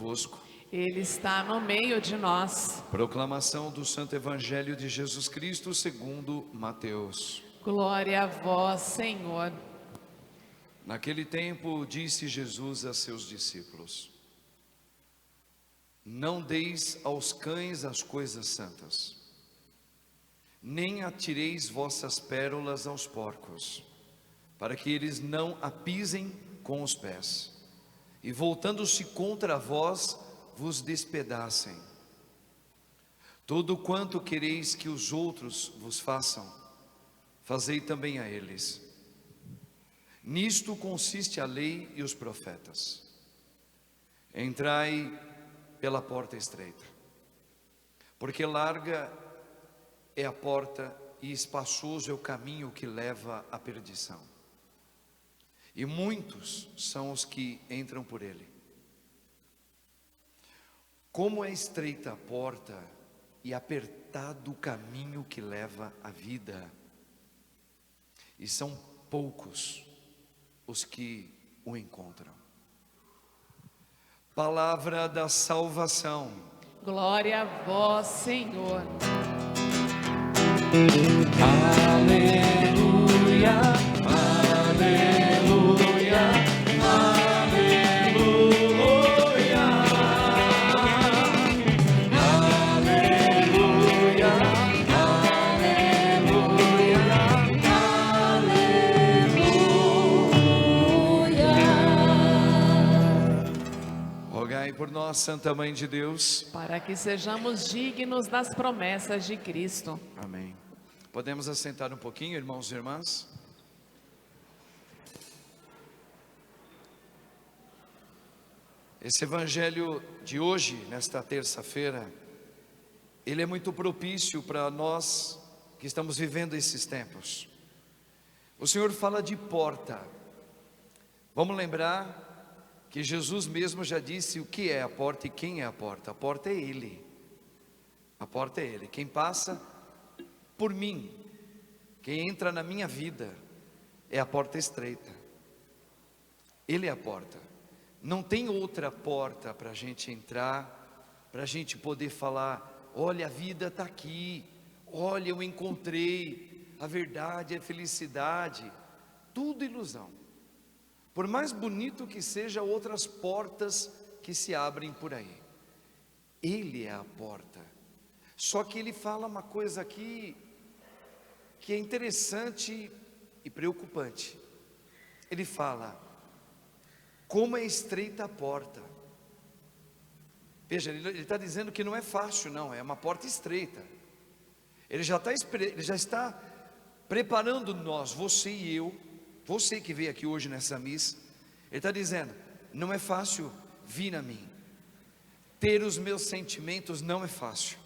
convosco. Ele está no meio de nós. Proclamação do Santo Evangelho de Jesus Cristo segundo Mateus. Glória a vós, Senhor. Naquele tempo disse Jesus a seus discípulos: não deis aos cães as coisas santas, nem atireis vossas pérolas aos porcos, para que eles não a pisem com os pés, e voltando-se contra vós, vos despedacem. Tudo quanto quereis que os outros vos façam, fazei também a eles. Nisto consiste a lei e os profetas. Entrai pela porta estreita, porque larga é a porta e espaçoso é o caminho que leva à perdição, e muitos são os que entram por ele. Como é estreita a porta e apertado o caminho que leva à vida, e são poucos os que o encontram. Palavra da salvação. Glória a vós, Senhor. Aleluia, aleluia, aleluia, aleluia, aleluia. Rogai por nós, Santa Mãe de Deus, Para que sejamos dignos das promessas de Cristo. amém. Podemos assentar um pouquinho, irmãos e irmãs? Esse evangelho de hoje, nesta terça-feira, ele é muito propício para nós que estamos vivendo esses tempos. O Senhor fala de porta. Vamos lembrar que Jesus mesmo já disse o que é a porta e quem é a porta. A porta é Ele. A porta é Ele. Quem passa por mim, quem entra na minha vida, é a porta estreita. Ele é a porta. Não tem outra porta para a gente entrar, para a gente poder falar: olha, a vida está aqui, olha, eu encontrei a verdade, a felicidade. Tudo ilusão. Por mais bonito que seja outras portas que se abrem por aí, Ele é a porta. Só que Ele fala uma coisa aqui que é interessante e preocupante. Ele fala: como é estreita a porta. Veja, ele está dizendo que não é fácil, não, é uma porta estreita. Ele já está preparando nós, você e eu, você que veio aqui hoje nessa missa. Ele está dizendo: não é fácil vir a mim, ter os meus sentimentos não é fácil.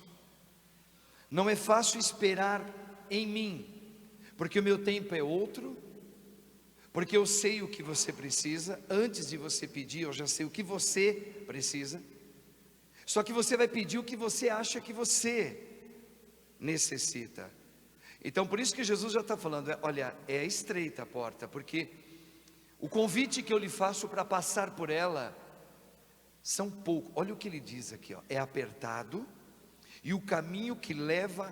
Não é fácil esperar em mim, porque o meu tempo é outro, porque eu sei o que você precisa. Antes de você pedir, eu já sei o que você precisa. Só que você vai pedir o que você acha que você necessita. Então por isso que Jesus já está falando: olha, é estreita a porta, porque o convite que eu lhe faço para passar por ela são poucos. Olha o que ele diz aqui, ó: é apertado, e o caminho que leva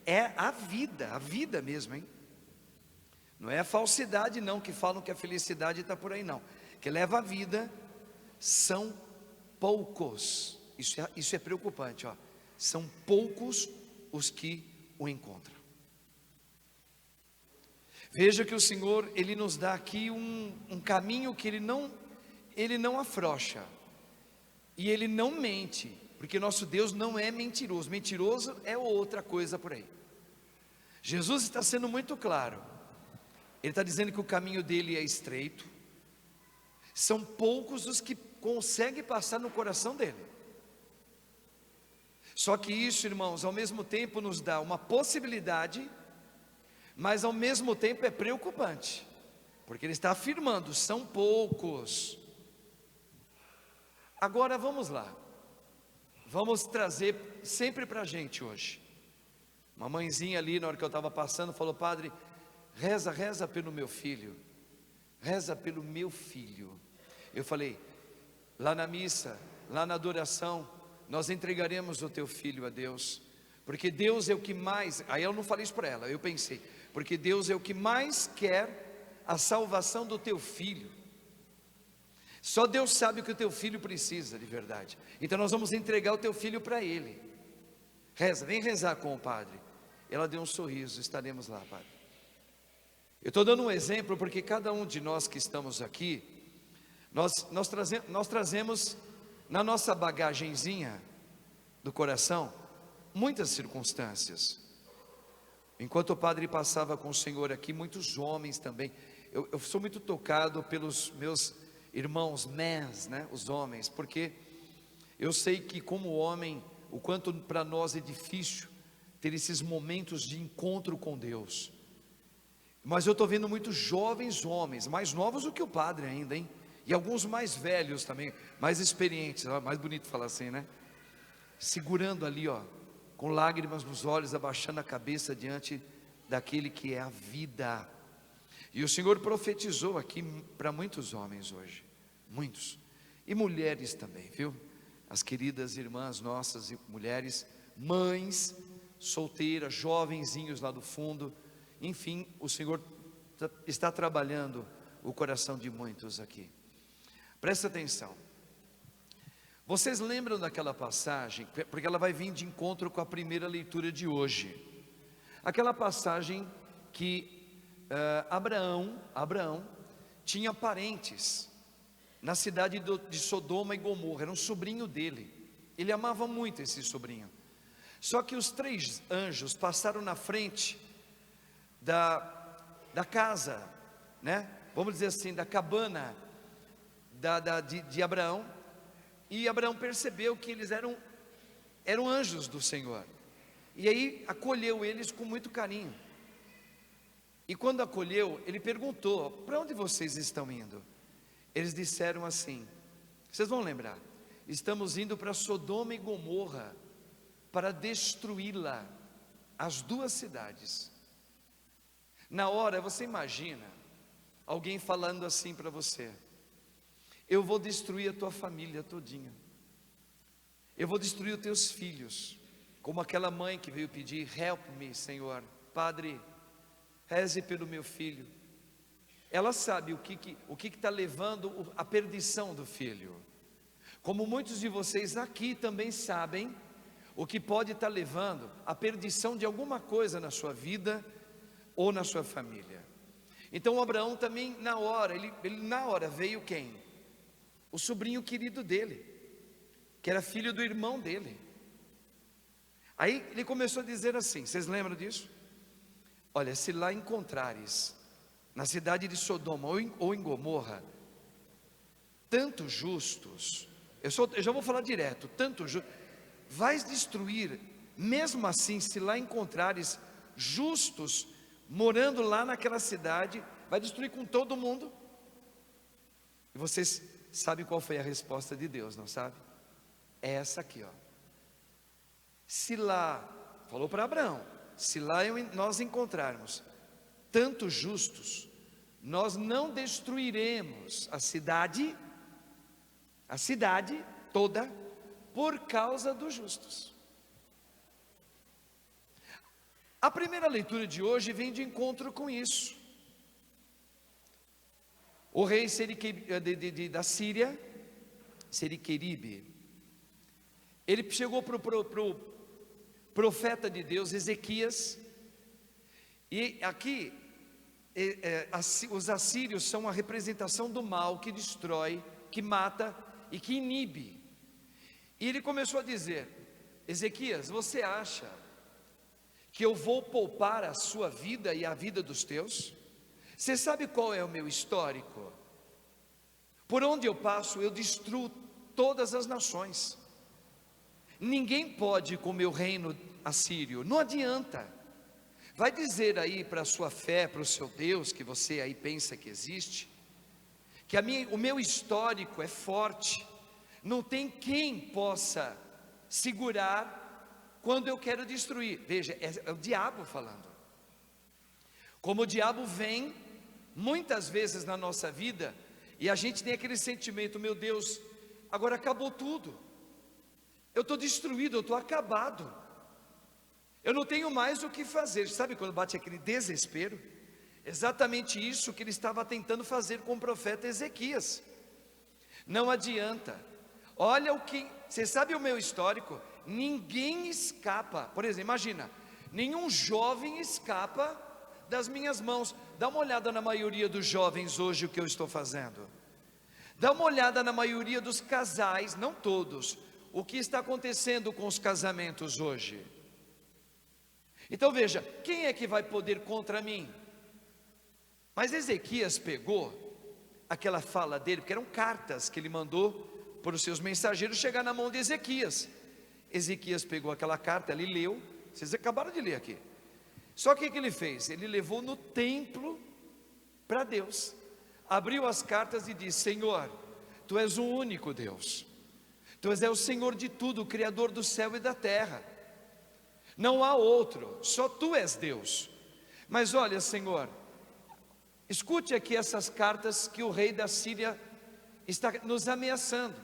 é a vida mesmo, hein? Não é a falsidade não, que falam que a felicidade está por aí não, que leva a vida. São poucos, isso é preocupante, ó. São poucos os que o encontram. Veja que o Senhor, Ele nos dá aqui um caminho que Ele não afrouxa, e Ele não mente, porque nosso Deus não é mentiroso. Mentiroso é outra coisa por aí. Jesus está sendo muito claro. Ele está dizendo que o caminho dele é estreito, são poucos os que conseguem passar no coração dele. Só que isso, irmãos, ao mesmo tempo nos dá uma possibilidade, mas ao mesmo tempo é preocupante, porque ele está afirmando: são poucos. Agora vamos lá, vamos trazer sempre para a gente hoje. Uma mãezinha ali, na hora que eu estava passando, falou: padre, reza pelo meu filho, reza pelo meu filho. Eu falei: lá na missa lá na adoração, nós entregaremos o teu filho a Deus, porque Deus é o que mais, aí eu não falei isso para ela, eu pensei, porque Deus é o que mais quer a salvação do teu filho. Só Deus sabe o que o teu filho precisa de verdade. Então nós vamos entregar o teu filho para Ele. Reza, vem rezar com o padre. Ela deu um sorriso, estaremos lá, padre. Eu estou dando um exemplo porque cada um de nós que estamos aqui, nós trazemos na nossa bagagenzinha do coração muitas circunstâncias. Enquanto o padre passava com o Senhor aqui, muitos homens também. Eu sou muito tocado pelos meus irmãos mens, né, os homens, porque eu sei que como homem, o quanto para nós é difícil ter esses momentos de encontro com Deus. Mas eu estou vendo muitos jovens homens, mais novos do que o padre ainda, hein? E alguns mais velhos também, mais experientes, mais bonito falar assim, né? Segurando ali, ó, com lágrimas nos olhos, abaixando a cabeça diante daquele que é a vida. E o Senhor profetizou aqui para muitos homens hoje, muitos, e mulheres também, viu? As queridas irmãs nossas, mulheres, mães, solteiras, jovenzinhos lá do fundo, enfim, o Senhor está trabalhando o coração de muitos aqui. Presta atenção. Vocês lembram daquela passagem, porque ela vai vir de encontro com a primeira leitura de hoje. Aquela passagem que Abraão tinha parentes na cidade de Sodoma e Gomorra, era um sobrinho dele. Ele amava muito esse sobrinho. Só que os 3 anjos passaram na frente da casa, né? Vamos dizer assim, da cabana de Abraão. E Abraão percebeu que eles eram anjos do Senhor. E aí acolheu eles com muito carinho. E quando acolheu, ele perguntou: para onde vocês estão indo? Eles disseram assim, vocês vão lembrar: estamos indo para Sodoma e Gomorra, para destruí-la, as 2 cidades. Na hora, você imagina alguém falando assim para você: eu vou destruir a tua família todinha, eu vou destruir os teus filhos, como aquela mãe que veio pedir: help me, Senhor, Padre, reze pelo meu filho. Ela sabe o que está levando a perdição do filho, como muitos de vocês aqui também sabem o que pode estar levando a perdição de alguma coisa na sua vida ou na sua família. Então Abraão também na hora, ele na hora veio quem? O sobrinho querido dele, que era filho do irmão dele. Aí ele começou a dizer assim, vocês lembram disso? Olha, se lá encontrares, na cidade de Sodoma ou em Gomorra, tantos justos, eu já vou falar direto, tantos justos, vais destruir, mesmo assim, se lá encontrares justos, morando lá naquela cidade, vai destruir com todo mundo. E vocês sabem qual foi a resposta de Deus, não sabe? É essa aqui, ó. Se lá, falou para Abraão, se lá nós encontrarmos tantos justos, nós não destruiremos a cidade toda, por causa dos justos. A primeira leitura de hoje vem de encontro com isso. O rei da Síria, Seniqueribe, ele chegou para o profeta de Deus, Ezequias, e aqui, os assírios são a representação do mal que destrói, que mata e que inibe. E ele começou a dizer: Ezequias, você acha que eu vou poupar a sua vida e a vida dos teus? Você sabe qual é o meu histórico? Por onde eu passo, eu destruo todas as nações. Ninguém pode com o meu reino assírio, não adianta. Vai dizer aí para a sua fé, para o seu Deus, que você aí pensa que existe, que o meu histórico é forte, não tem quem possa segurar quando eu quero destruir. Veja, é o diabo falando. Como o diabo vem muitas vezes na nossa vida, e a gente tem aquele sentimento: meu Deus, agora acabou tudo. Eu estou destruído, eu estou acabado. Eu não tenho mais o que fazer. Sabe quando bate aquele desespero? Exatamente isso que ele estava tentando fazer com o profeta Ezequias. Não adianta. Olha o que, você sabe o meu histórico? Ninguém escapa. Por exemplo, imagina, nenhum jovem escapa das minhas mãos. Dá uma olhada na maioria dos jovens hoje o que eu estou fazendo. Dá uma olhada na maioria dos casais, não todos, o que está acontecendo com os casamentos hoje. Então veja, quem é que vai poder contra mim? Mas Ezequias pegou aquela fala dele, porque eram cartas que ele mandou para os seus mensageiros chegar na mão de Ezequias. Ezequias pegou aquela carta, ele leu, vocês acabaram de ler aqui. Só que o que ele fez? Ele levou no templo para Deus, abriu as cartas e disse: Senhor, Tu és o único Deus, Tu és o Senhor de tudo, o Criador do céu e da terra, não há outro, só Tu és Deus. Mas olha, Senhor, escute aqui essas cartas que o rei da Síria está nos ameaçando,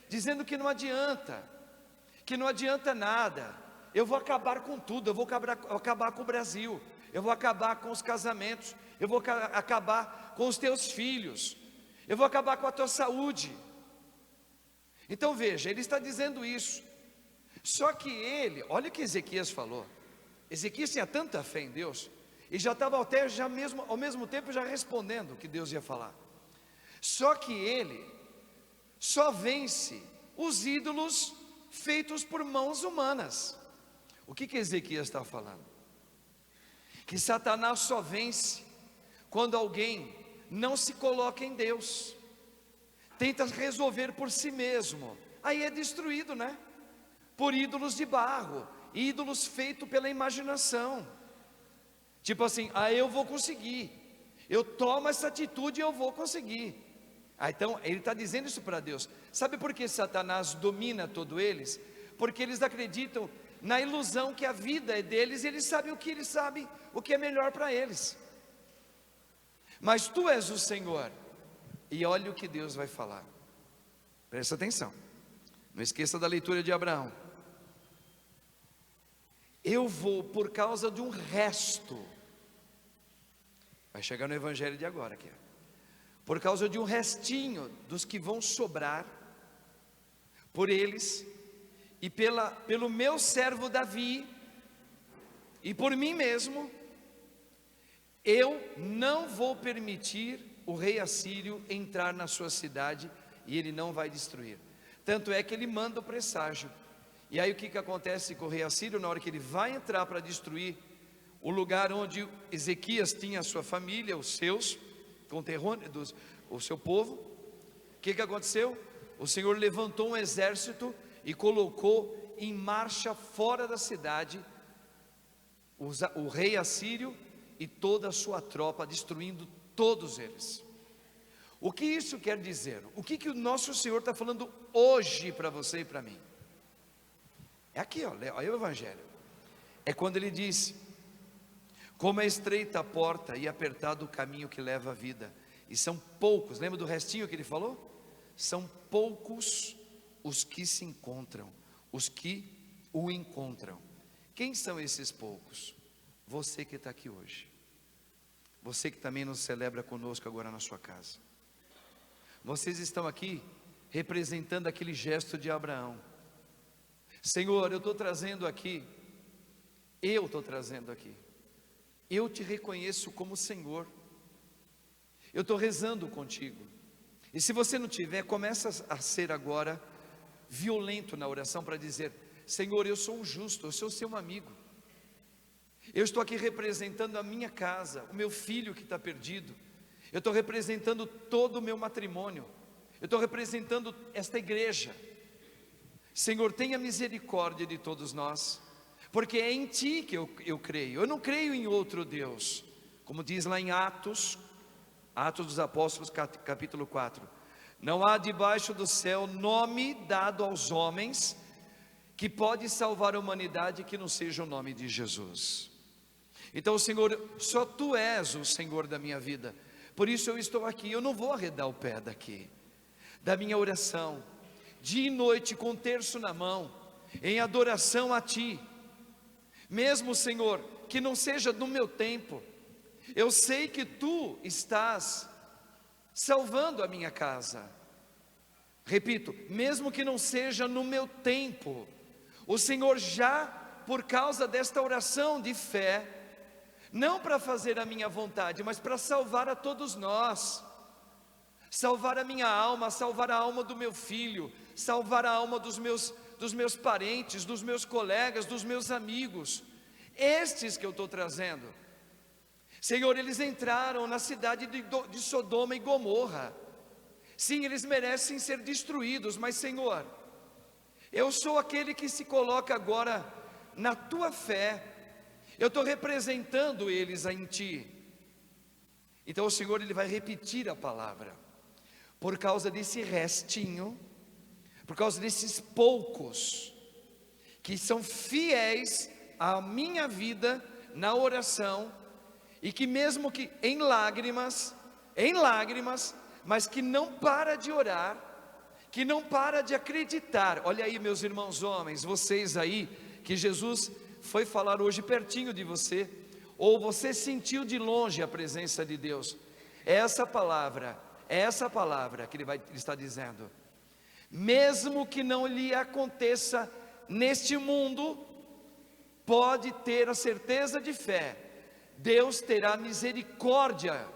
dizendo que não adianta nada, eu vou acabar com tudo, eu vou acabar com o Brasil, eu vou acabar com os casamentos, eu vou acabar com os teus filhos, eu vou acabar com a tua saúde. Então veja, ele está dizendo isso. Só que ele, olha o que Ezequias falou. Ezequias tinha tanta fé em Deus, e já estava até ao mesmo tempo já respondendo o que Deus ia falar. Só que ele só vence os ídolos feitos por mãos humanas. O que Ezequias está falando? Que Satanás só vence quando alguém não se coloca em Deus, tenta resolver por si mesmo, aí é destruído, né? Por ídolos de barro, ídolos feitos pela imaginação. Tipo assim, eu vou conseguir, eu tomo essa atitude e eu vou conseguir. Então ele está dizendo isso para Deus. Sabe por que Satanás domina todos eles? Porque eles acreditam na ilusão que a vida é deles, e eles sabem o que é melhor para eles. Mas Tu és o Senhor, e olha o que Deus vai falar. Presta atenção, não esqueça da leitura de Abraão. Eu vou, por causa de um resto, vai chegar no evangelho de agora aqui, por causa de um restinho dos que vão sobrar, por eles, e pelo meu servo Davi, e por mim mesmo, eu não vou permitir o rei assírio entrar na sua cidade, e ele não vai destruir. Tanto é que ele manda o presságio. E aí o que acontece com o rei assírio? Na hora que ele vai entrar para destruir o lugar onde Ezequias tinha a sua família, os seus conterrâneos, o seu povo, o que aconteceu? O Senhor levantou um exército e colocou em marcha fora da cidade o rei assírio e toda a sua tropa, destruindo todos eles. O que isso quer dizer? O que o nosso Senhor está falando hoje para você e para mim? É aqui, olha o evangelho. É quando ele disse: como é estreita a porta e apertado o caminho que leva à vida, e são poucos, lembra do restinho que ele falou? São poucos os que se encontram, os que o encontram. Quem são esses poucos? Você que está aqui hoje, você que também nos celebra conosco agora na sua casa. Vocês estão aqui representando aquele gesto de Abraão. Senhor, eu estou trazendo aqui, eu te reconheço como Senhor, eu estou rezando contigo. E se você não tiver, começa a ser agora violento na oração para dizer: Senhor, eu sou um justo, eu sou seu amigo, eu estou aqui representando a minha casa, o meu filho que está perdido, eu estou representando todo o meu matrimônio, eu estou representando esta igreja. Senhor, tenha misericórdia de todos nós, porque é em Ti que eu creio, eu não creio em outro Deus, como diz lá em Atos dos Apóstolos, capítulo 4, não há debaixo do céu nome dado aos homens, que pode salvar a humanidade, que não seja o nome de Jesus. Então Senhor, só Tu és o Senhor da minha vida, por isso eu estou aqui, eu não vou arredar o pé daqui, da minha oração, dia e noite com o terço na mão, em adoração a Ti. Mesmo, Senhor, que não seja no meu tempo, eu sei que Tu estás salvando a minha casa. Repito, mesmo que não seja no meu tempo, o Senhor já, por causa desta oração de fé, não para fazer a minha vontade, mas para salvar a todos nós, salvar a minha alma, salvar a alma do meu filho, salvar a alma dos meus parentes, dos meus colegas, dos meus amigos, estes que eu estou trazendo. Senhor, eles entraram na cidade de Sodoma e Gomorra. Sim, eles merecem ser destruídos, mas Senhor, eu sou aquele que se coloca agora na Tua fé, eu estou representando eles em Ti. Então o Senhor, Ele vai repetir a palavra, por causa desse restinho, por causa desses poucos, que são fiéis à minha vida na oração, e que mesmo que em lágrimas, mas que não para de orar, que não para de acreditar. Olha aí, meus irmãos homens, vocês aí, que Jesus foi falar hoje pertinho de você, ou você sentiu de longe a presença de Deus. É essa palavra que ele está dizendo. Mesmo que não lhe aconteça neste mundo, pode ter a certeza de fé, Deus terá misericórdia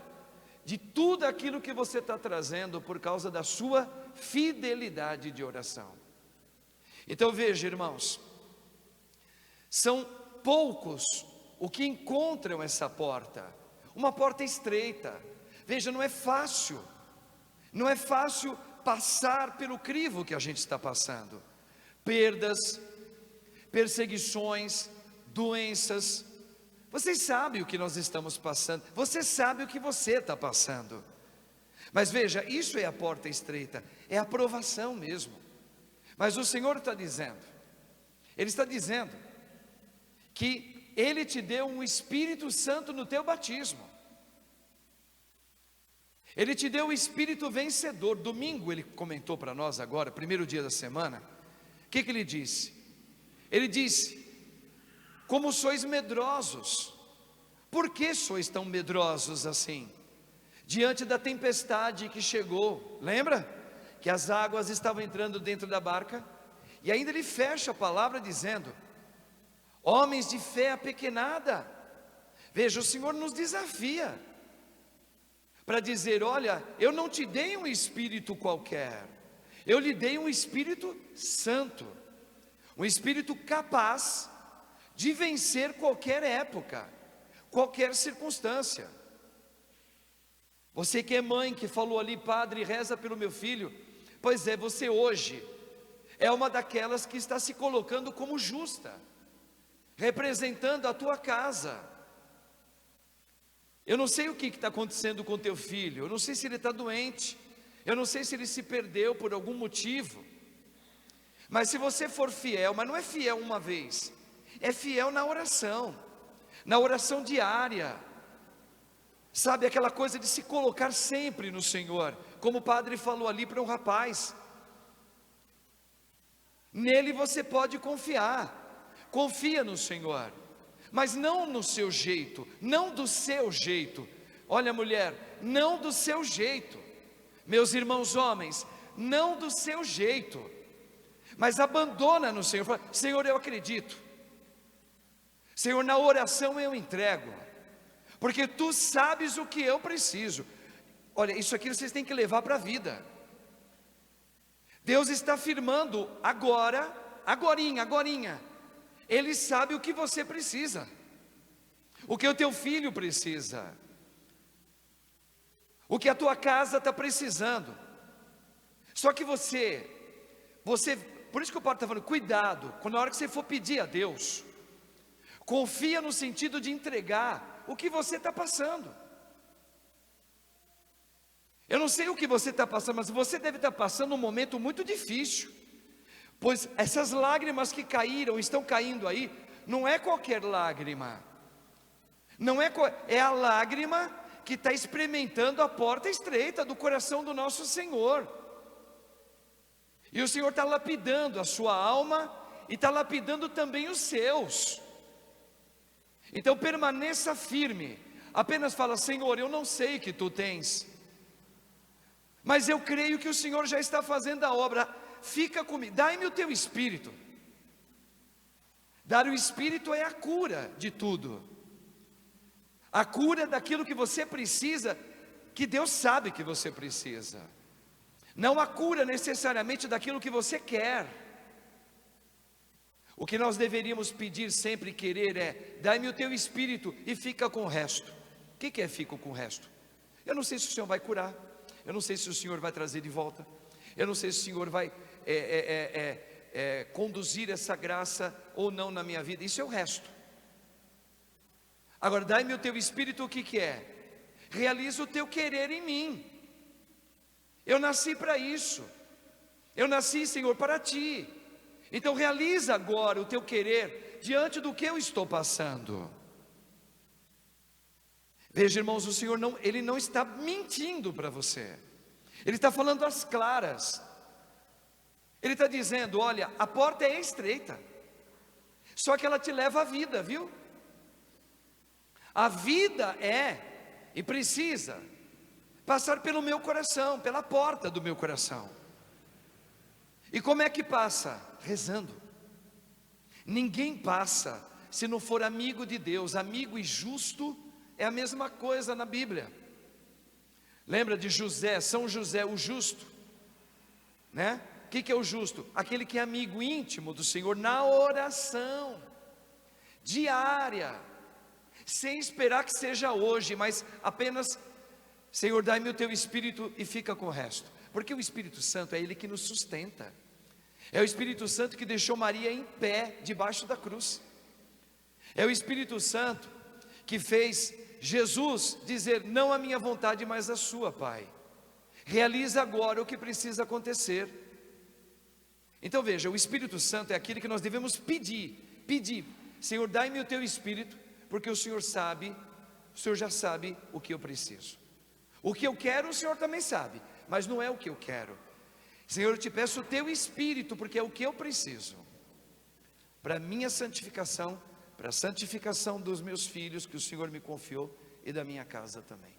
de tudo aquilo que você está trazendo, por causa da sua fidelidade de oração. Então veja, irmãos, são poucos o que encontram essa porta, uma porta estreita. Veja, não é fácil passar pelo crivo que a gente está passando, perdas, perseguições, doenças. Vocês sabem o que nós estamos passando, você sabe o que você está passando, mas veja, isso é a porta estreita, é a provação mesmo. Mas o Senhor está dizendo, Ele está dizendo que Ele te deu um Espírito Santo no teu batismo, Ele te deu o Espírito vencedor. Domingo Ele comentou para nós agora, primeiro dia da semana, o que Ele disse? Ele disse: como sois medrosos. Por que sois tão medrosos assim? Diante da tempestade que chegou, lembra? Que as águas estavam entrando dentro da barca, e ainda ele fecha a palavra dizendo: homens de fé apequenada. Veja, o Senhor nos desafia, para dizer: olha, eu não te dei um espírito qualquer, eu lhe dei um Espírito Santo, um Espírito capaz de vencer qualquer época, qualquer circunstância. Você que é mãe, que falou ali: padre, reza pelo meu filho. Pois é, você hoje é uma daquelas que está se colocando como justa, representando a tua casa. Eu não sei o que está acontecendo com teu filho, eu não sei se ele está doente, eu não sei se ele se perdeu por algum motivo, mas se você for fiel, mas não é fiel uma vez, é fiel na oração diária, sabe, aquela coisa de se colocar sempre no Senhor, como o padre falou ali para um rapaz. Nele você pode confiar, confia no Senhor, mas não no seu jeito, não do seu jeito. Olha, mulher, não do seu jeito, meus irmãos homens, não do seu jeito, mas abandona no Senhor. Fala: Senhor, eu acredito, Senhor, na oração eu entrego, porque Tu sabes o que eu preciso. Olha, isso aqui vocês têm que levar para a vida. Deus está afirmando agora, agorinha, Ele sabe o que você precisa, o que o teu filho precisa, o que a tua casa está precisando. Só que você, por isso que o padre está falando, cuidado, quando na hora que você for pedir a Deus, confia no sentido de entregar o que você está passando. Eu não sei o que você está passando, mas você deve estar passando um momento muito difícil, pois essas lágrimas que caíram, estão caindo aí, não é qualquer lágrima, é a lágrima que está experimentando a porta estreita do coração do nosso Senhor. E o Senhor está lapidando a sua alma e está lapidando também os seus. Então permaneça firme. Apenas fala: Senhor, eu não sei o que tu tens, mas eu creio que o Senhor já está fazendo a obra. Fica comigo, dai-me o teu Espírito. Dar o Espírito é a cura de tudo. A cura daquilo que você precisa, que Deus sabe que você precisa. Não a cura necessariamente daquilo que você quer. O que nós deveríamos pedir sempre e querer é: dai-me o teu Espírito e fica com o resto. O que é fica com o resto? Eu não sei se o Senhor vai curar, eu não sei se o Senhor vai trazer de volta, eu não sei se o Senhor vai conduzir essa graça ou não na minha vida. Isso é o resto. Agora, dai-me o teu Espírito, o que é? Realiza o teu querer em mim. Eu nasci para isso. Eu nasci, Senhor, para ti. Então realiza agora o teu querer diante do que eu estou passando. Veja, irmãos, o Senhor Ele não está mentindo para você. Ele está falando às claras. Ele está dizendo: olha, a porta é estreita, só que ela te leva à vida, viu? A vida e precisa passar pelo meu coração, pela porta do meu coração. E como é que passa? Rezando. Ninguém passa se não for amigo de Deus. Amigo e justo é a mesma coisa na Bíblia. Lembra de José, São José, o justo, né? O que é o justo? Aquele que é amigo íntimo do Senhor na oração diária, sem esperar que seja hoje, mas apenas: Senhor, dai-me o teu Espírito e fica com o resto. Porque o Espírito Santo é Ele que nos sustenta. É o Espírito Santo que deixou Maria em pé debaixo da cruz. É o Espírito Santo que fez Jesus dizer: não a minha vontade, mas a sua, Pai. Realiza agora o que precisa acontecer. Então veja, o Espírito Santo é aquele que nós devemos pedir. Senhor, dai-me o teu Espírito, porque o Senhor já sabe o que eu preciso. O que eu quero o Senhor também sabe, mas não é o que eu quero. Senhor, eu te peço o teu Espírito, porque é o que eu preciso para a minha santificação, para a santificação dos meus filhos que o Senhor me confiou e da minha casa também.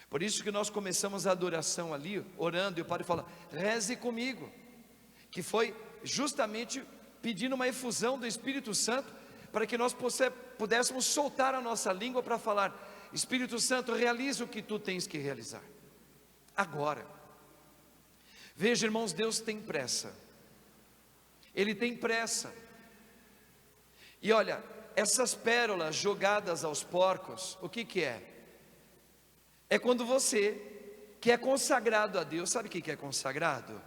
Por isso que nós começamos a adoração ali, orando, e o padre fala: reze comigo, que foi justamente pedindo uma efusão do Espírito Santo, para que nós pudéssemos soltar a nossa língua para falar: Espírito Santo, realiza o que tu tens que realizar agora. Veja, irmãos, Deus tem pressa. Ele tem pressa. E olha, essas pérolas jogadas aos porcos, o que é? É quando você, que é consagrado a Deus, sabe o que é consagrado?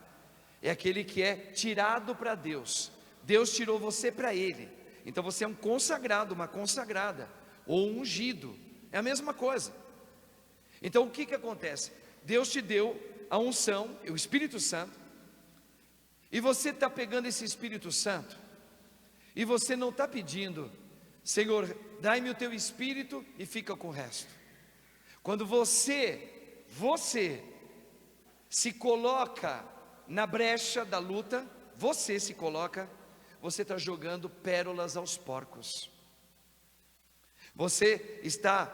É aquele que é tirado para Deus. Deus tirou você para Ele. Então você é um consagrado, uma consagrada, ou um ungido. É a mesma coisa. Então o que acontece? Deus te deu a unção, o Espírito Santo, e você está pegando esse Espírito Santo, e você não está pedindo: Senhor, dai-me o teu Espírito e fica com o resto. Quando você se coloca na brecha da luta, você está jogando pérolas aos porcos. Você está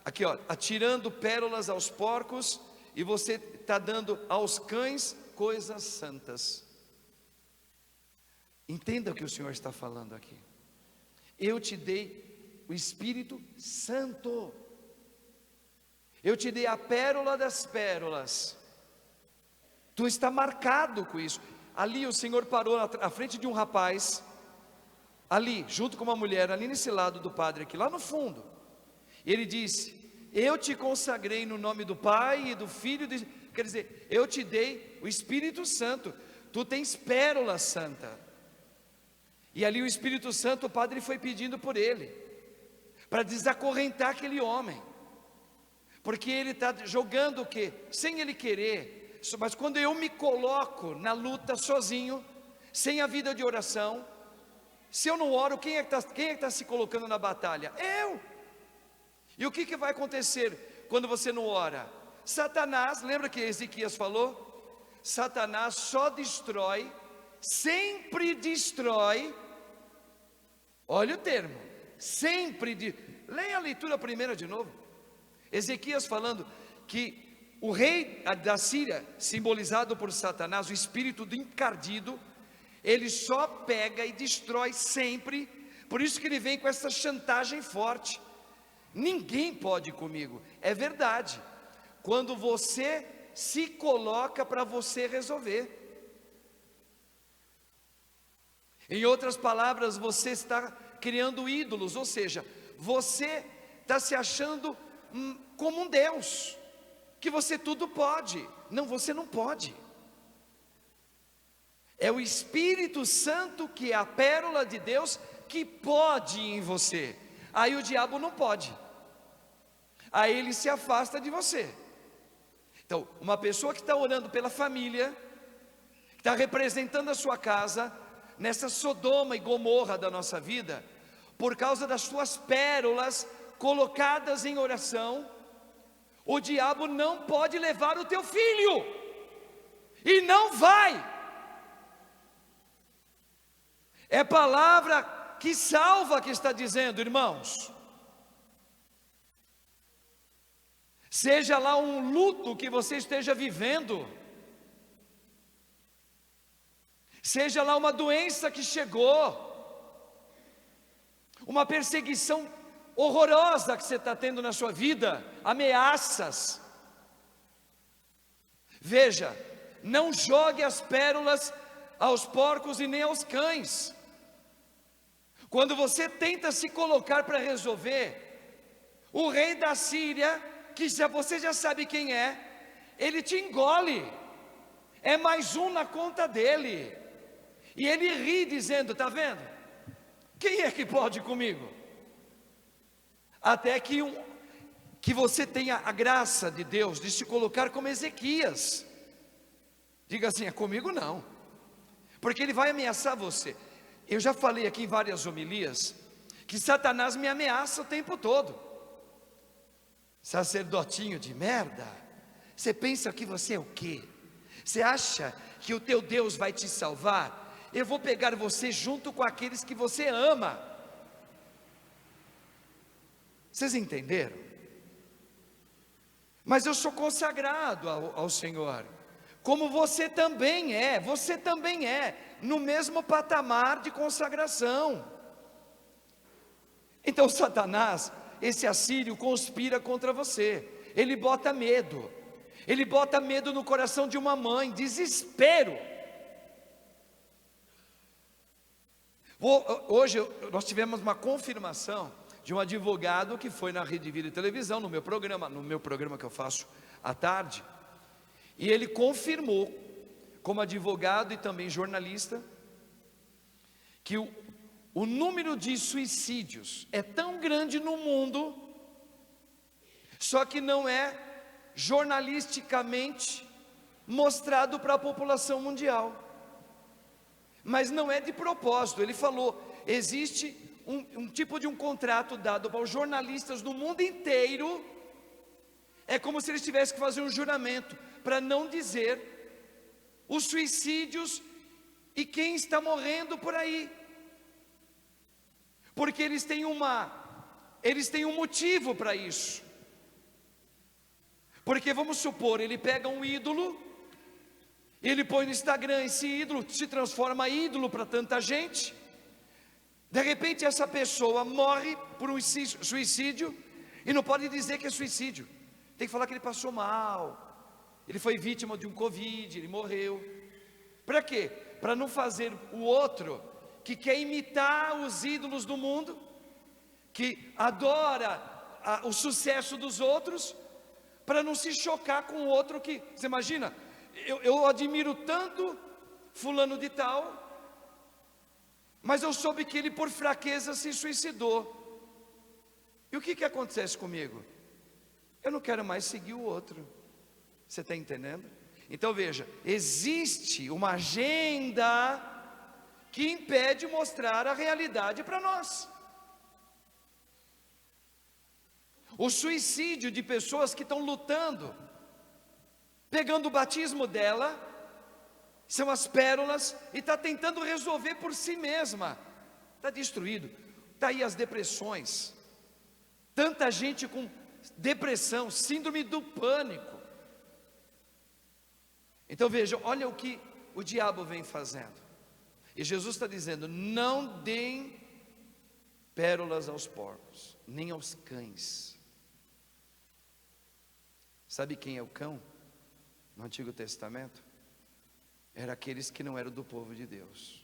aqui, ó, atirando pérolas aos porcos, e você está dando aos cães coisas santas. Entenda o que o Senhor está falando aqui. Eu te dei o Espírito Santo. Eu te dei a pérola das pérolas. Tu está marcado com isso. Ali o Senhor parou à frente de um rapaz, ali, junto com uma mulher, ali nesse lado do padre aqui, lá no fundo. E ele disse: eu te consagrei no nome do Pai e do Filho, quer dizer, eu te dei o Espírito Santo, tu tens pérola santa. E ali o Espírito Santo, o padre foi pedindo por ele, para desacorrentar aquele homem, porque ele está jogando o quê? Sem ele querer. Mas quando eu me coloco na luta sozinho, sem a vida de oração, se eu não oro, quem é que está se colocando na batalha? Eu. E o que vai acontecer quando você não ora? Satanás, lembra que Ezequias falou? Satanás só destrói, sempre destrói. Olha o termo, sempre. Leia a leitura primeira de novo. Ezequias falando que o rei da Síria, simbolizado por Satanás, o espírito do encardido, ele só pega e destrói sempre. Por isso que ele vem com essa chantagem forte: ninguém pode comigo. É verdade, quando você se coloca para você resolver. Em outras palavras, você está criando ídolos, ou seja, você está se achando como um Deus, que você tudo pode. Não, você não pode. É o Espírito Santo, que é a pérola de Deus, que pode em você. Aí o diabo não pode, aí ele se afasta de você. Então, uma pessoa que está orando pela família, que está representando a sua casa, nessa Sodoma e Gomorra da nossa vida, por causa das suas pérolas colocadas em oração, o diabo não pode levar o teu filho, e não vai. É palavra que salva que está dizendo, irmãos. Seja lá um luto que você esteja vivendo, seja lá uma doença que chegou, uma perseguição horrorosa que você está tendo na sua vida, ameaças. Veja, não jogue as pérolas aos porcos e nem aos cães. Quando você tenta se colocar para resolver, o rei da Síria, que você já sabe quem é, ele te engole, é mais um na conta dele, e ele ri dizendo: está vendo? Quem é que pode comigo? Até que você tenha a graça de Deus de se colocar como Ezequias. Diga assim: é comigo não, porque ele vai ameaçar você. Eu já falei aqui em várias homilias que Satanás me ameaça o tempo todo. Sacerdotinho de merda, você pensa que você é o quê? Você acha que o teu Deus vai te salvar? Eu vou pegar você junto com aqueles que você ama. Vocês entenderam? Mas eu sou consagrado ao Senhor, como você também é, no mesmo patamar de consagração. Então Satanás, esse assírio, conspira contra você. Ele bota medo no coração de uma mãe, desespero. Hoje nós tivemos uma confirmação de um advogado que foi na Rede Vida e Televisão, no meu programa que eu faço à tarde, e ele confirmou, como advogado e também jornalista, que o número de suicídios é tão grande no mundo, só que não é jornalisticamente mostrado para a população mundial, mas não é de propósito. Ele falou: existe um tipo de um contrato dado para os jornalistas do mundo inteiro, é como se eles tivessem que fazer um juramento, para não dizer os suicídios e quem está morrendo por aí, porque eles têm um motivo para isso. Porque vamos supor, ele pega um ídolo, ele põe no Instagram, esse ídolo se transforma em ídolo para tanta gente, de repente essa pessoa morre por um suicídio, e não pode dizer que é suicídio, tem que falar que ele passou mal, ele foi vítima de um Covid, ele morreu. Para quê? Para não fazer o outro, que quer imitar os ídolos do mundo, que adora o sucesso dos outros, para não se chocar com o outro. Que você imagina, eu admiro tanto fulano de tal, mas eu soube que ele por fraqueza se suicidou, e o que acontece comigo? Eu não quero mais seguir o outro. Você está entendendo? Então veja, existe uma agenda que impede mostrar a realidade para nós. O suicídio de pessoas que estão lutando, pegando o batismo dela, são as pérolas, e está tentando resolver por si mesma, está destruído. Está aí as depressões, tanta gente com depressão, síndrome do pânico. Então veja, olha o que o diabo vem fazendo, e Jesus está dizendo: não deem pérolas aos porcos, nem aos cães. Sabe quem é o cão no Antigo Testamento? Era aqueles que não eram do povo de Deus.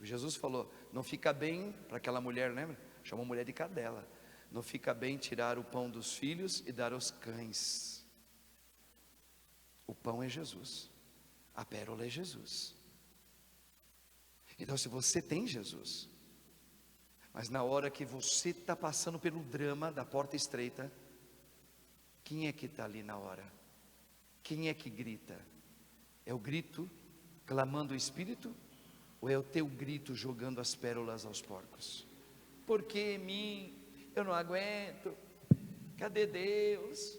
Jesus falou: não fica bem, para aquela mulher, lembra? Chamou mulher de cadela. Não fica bem tirar o pão dos filhos e dar aos cães. O pão é Jesus, a pérola é Jesus. Então, se você tem Jesus, mas na hora que você está passando pelo drama da porta estreita, quem é que está ali na hora? Quem é que grita? É o grito clamando o Espírito? Ou é o teu grito jogando as pérolas aos porcos? Por que mim? Eu não aguento. Cadê Deus?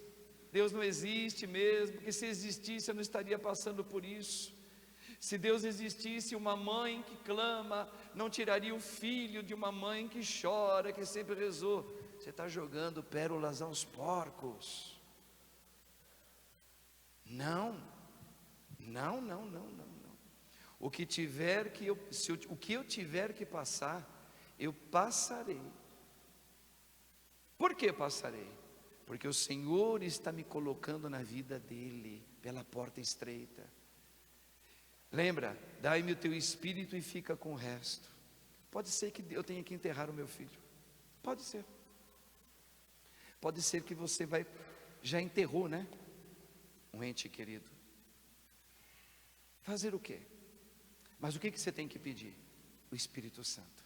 Deus não existe mesmo, porque se existisse eu não estaria passando por isso. Se Deus existisse, uma mãe que clama não tiraria o filho de uma mãe que chora, que sempre rezou. Você está jogando pérolas aos porcos. Não. O que eu tiver que passar, eu passarei. Por que passarei? Porque o Senhor está me colocando na vida dele, pela porta estreita. Lembra, dai-me o teu espírito e fica com o resto. Pode ser que eu tenha que enterrar o meu filho. Pode ser. Pode ser que você já enterrou, né? Um ente querido. Fazer o quê? Mas o que você tem que pedir? O Espírito Santo.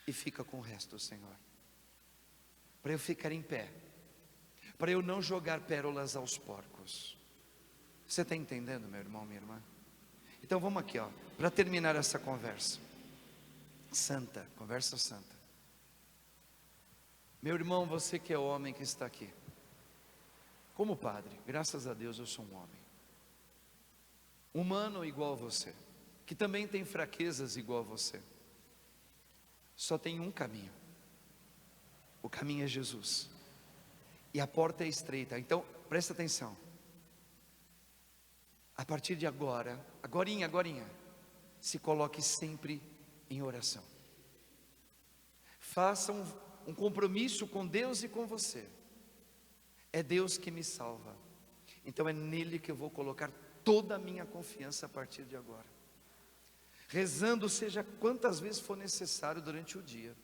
E fica com o resto, Senhor. Para eu ficar em pé. Para eu não jogar pérolas aos porcos. Você está entendendo, meu irmão, minha irmã? Então vamos aqui, ó, para terminar essa conversa santa, conversa santa. Meu irmão, você que é homem que está aqui, como padre, graças a Deus eu sou um homem, humano igual a você, que também tem fraquezas igual a você. Só tem um caminho, o caminho é Jesus, e a porta é estreita. Então presta atenção. A partir de agora, agorinha, se coloque sempre em oração. Faça um compromisso com Deus e com você. É Deus que me salva. Então é nele que eu vou colocar toda a minha confiança a partir de agora. Rezando seja quantas vezes for necessário durante o dia.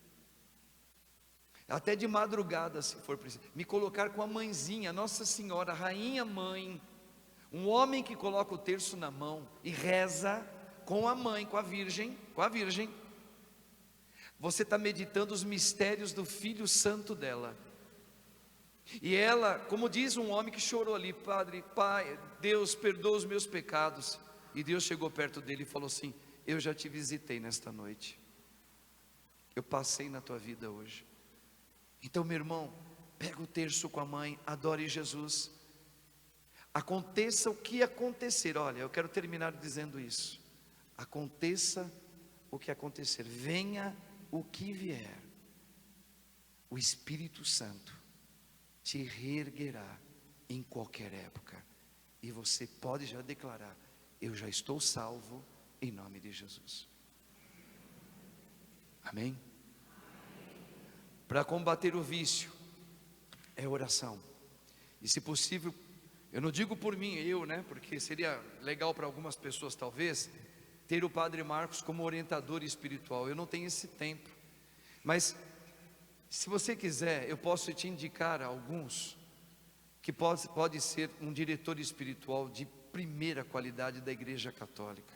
Até de madrugada, se for preciso. Me colocar com a mãezinha, Nossa Senhora, Rainha Mãe. Um homem que coloca o terço na mão e reza com a mãe, com a Virgem, você está meditando os mistérios do Filho Santo dela. E ela, como diz um homem que chorou ali: Padre, Pai, Deus perdoa os meus pecados. E Deus chegou perto dele e falou assim: eu já te visitei nesta noite, eu passei na tua vida hoje. Então, meu irmão, pega o terço com a mãe, adore Jesus. Aconteça o que acontecer. Olha, eu quero terminar dizendo isso. Aconteça o que acontecer, venha o que vier, o Espírito Santo te reerguerá em qualquer época. E você pode já declarar: eu já estou salvo em nome de Jesus. Amém? Para combater o vício é oração. E se possível, eu não digo por mim, porque seria legal para algumas pessoas talvez ter o Padre Marcos como orientador espiritual. Eu não tenho esse tempo, mas se você quiser, eu posso te indicar alguns que pode ser um diretor espiritual de primeira qualidade da Igreja Católica.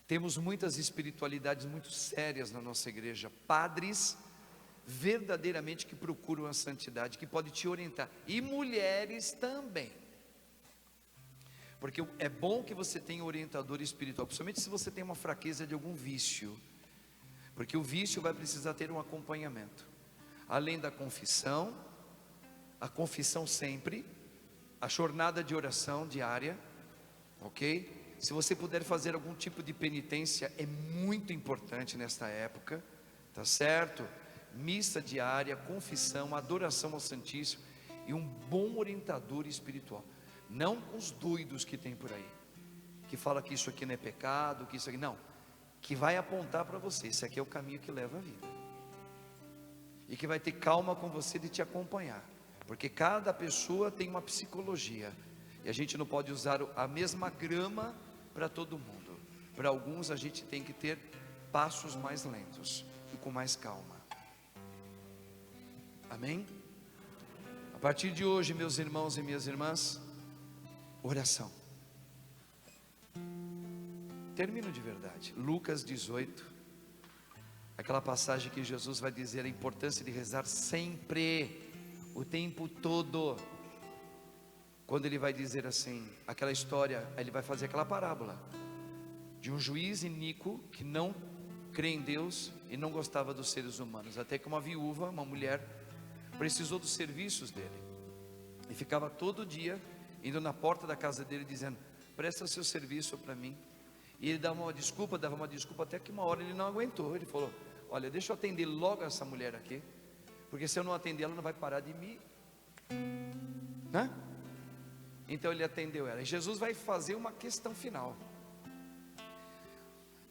Temos muitas espiritualidades muito sérias na nossa igreja, padres verdadeiramente que procuram a santidade, que pode te orientar, e mulheres também. Porque é bom que você tenha um orientador espiritual, principalmente se você tem uma fraqueza de algum vício, porque o vício vai precisar ter um acompanhamento, além da confissão, a confissão sempre, a jornada de oração diária, ok? Se você puder fazer algum tipo de penitência, é muito importante nesta época, tá certo? Missa diária, confissão, adoração ao Santíssimo e um bom orientador espiritual. Não os doidos que tem por aí, que fala que isso aqui não é pecado, que isso aqui não, que vai apontar para você, esse aqui é o caminho que leva a vida. E que vai ter calma com você de te acompanhar, porque cada pessoa tem uma psicologia, e a gente não pode usar a mesma grama para todo mundo. Para alguns a gente tem que ter passos mais lentos e com mais calma. Amém? A partir de hoje, meus irmãos e minhas irmãs, oração. Termino de verdade. Lucas 18, aquela passagem que Jesus vai dizer a importância de rezar sempre, o tempo todo. Quando ele vai dizer assim, aquela história, ele vai fazer aquela parábola de um juiz iníquo que não crê em Deus e não gostava dos seres humanos, até que uma viúva, uma mulher, precisou dos serviços dele e ficava todo dia indo na porta da casa dele dizendo: presta seu serviço para mim. E ele dava uma desculpa, até que uma hora ele não aguentou. Ele falou: olha, deixa eu atender logo essa mulher aqui, porque se eu não atender ela não vai parar de me, né? Então ele atendeu ela. E Jesus vai fazer uma questão final.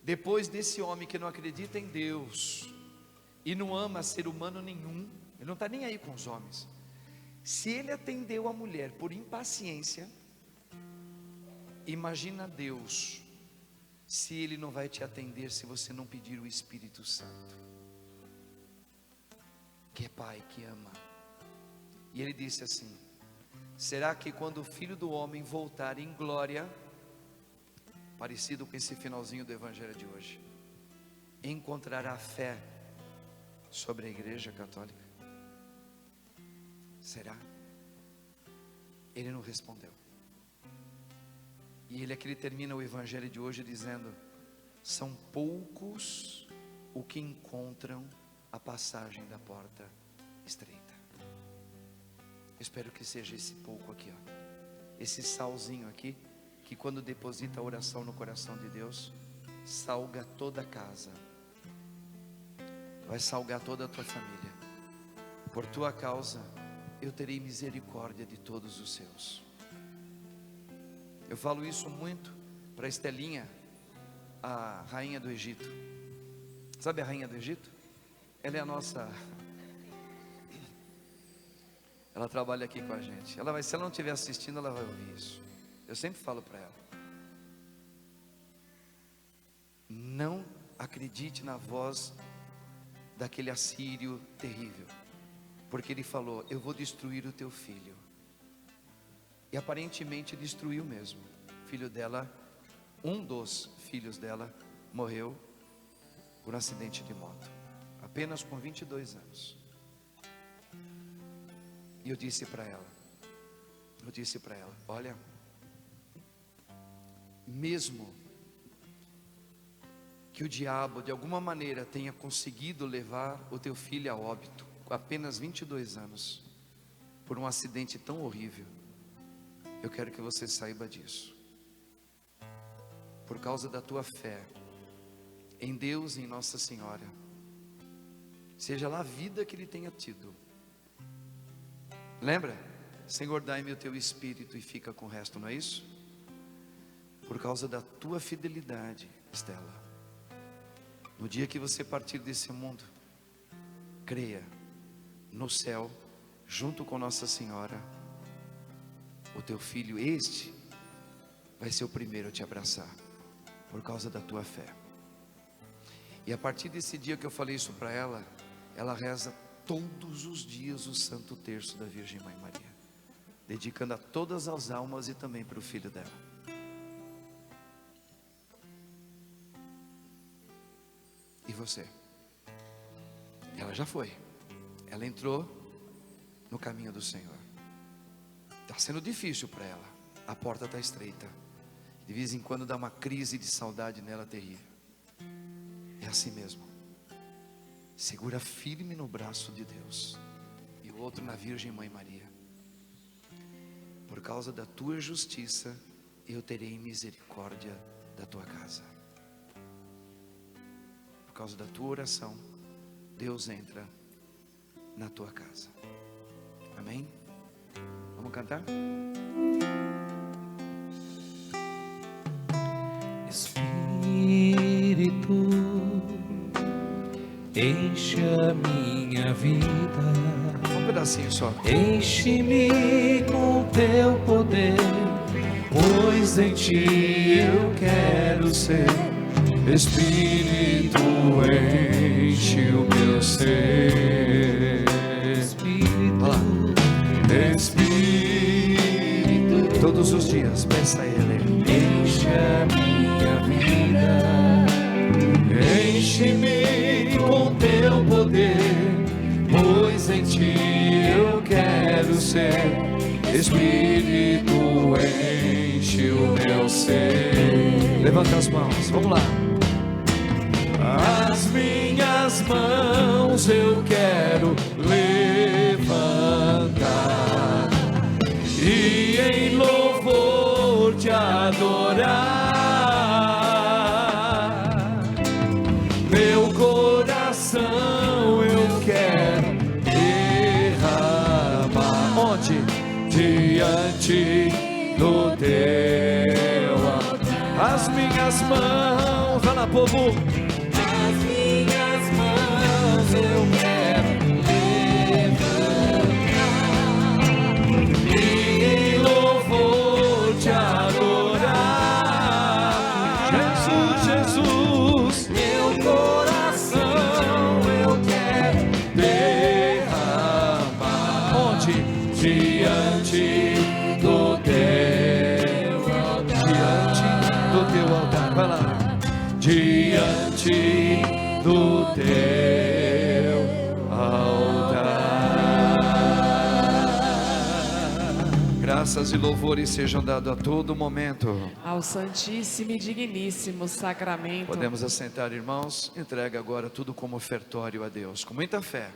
Depois desse homem que não acredita em Deus e não ama ser humano nenhum, ele não está nem aí com os homens. Se ele atendeu a mulher por impaciência, imagina Deus, se ele não vai te atender se você não pedir o Espírito Santo, que é Pai, que ama. E ele disse assim: será que quando o Filho do Homem voltar em glória, parecido com esse finalzinho do Evangelho de hoje, encontrará fé sobre a Igreja Católica? Será? Ele não respondeu. E ele aqui termina o Evangelho de hoje dizendo: são poucos o que encontram a passagem da porta estreita. Espero que seja esse pouco aqui, ó, esse salzinho aqui, que quando deposita a oração no coração de Deus, salga toda a casa, vai salgar toda a tua família. Por tua causa eu terei misericórdia de todos os seus. Eu falo isso muito para Estelinha, a rainha do Egito. Sabe a rainha do Egito? Ela é a nossa, ela trabalha aqui com a gente. Ela vai, se ela não estiver assistindo, ela vai ouvir isso. Eu sempre falo para ela: não acredite na voz daquele assírio terrível, porque ele falou: eu vou destruir o teu filho. E aparentemente destruiu mesmo. O filho dela, um dos filhos dela, morreu por um acidente de moto, apenas com 22 anos. E eu disse para ela, olha, mesmo que o diabo de alguma maneira tenha conseguido levar o teu filho a óbito, com apenas 22 anos, por um acidente tão horrível, eu quero que você saiba disso. Por causa da tua fé em Deus e em Nossa Senhora, seja lá a vida que ele tenha tido, lembra? Senhor, dai-me o teu Espírito e fica com o resto, não é isso? Por causa da tua fidelidade, Estela, no dia que você partir desse mundo, creia, no céu, junto com Nossa Senhora, o teu filho, este, vai ser o primeiro a te abraçar, por causa da tua fé. E a partir desse dia que eu falei isso para ela, ela reza todos os dias o Santo Terço da Virgem Mãe Maria, dedicando a todas as almas e também para o filho dela. E você? Ela já foi, ela entrou no caminho do Senhor. Está sendo difícil para ela, a porta está estreita, de vez em quando dá uma crise de saudade nela terrível. É assim mesmo. Segura firme no braço de Deus e o outro na Virgem Mãe Maria. Por causa da tua justiça eu terei misericórdia da tua casa. Por causa da tua oração, Deus entra na tua casa. Amém? Vamos cantar? Espírito, enche a minha vida, Um pedacinho só. enche-me com teu poder, pois em ti eu quero ser. Espírito, enche o meu ser. Espírito, Espírito, Todos os dias, peça a Ele. enche a minha vida, enche-me com teu poder, pois em ti eu quero ser. Espírito, enche o meu ser. Levanta as mãos, vamos lá. As minhas mãos eu quero levantar e em louvor te adorar. Meu coração eu quero derramar. Onde? Diante do teu altar. As minhas mãos, vai lá, povo. As minhas mãos eu quero levantar e em louvor te adorar. Jesus, Jesus. Meu coração eu quero derramar. Onde? Diante do teu altar. Diante do teu altar, vai lá. Diante do teu altar. Graças e louvores sejam dados a todo momento. Ao Santíssimo e Digníssimo Sacramento. Podemos assentar, irmãos. Entrega agora tudo como ofertório a Deus, com muita fé.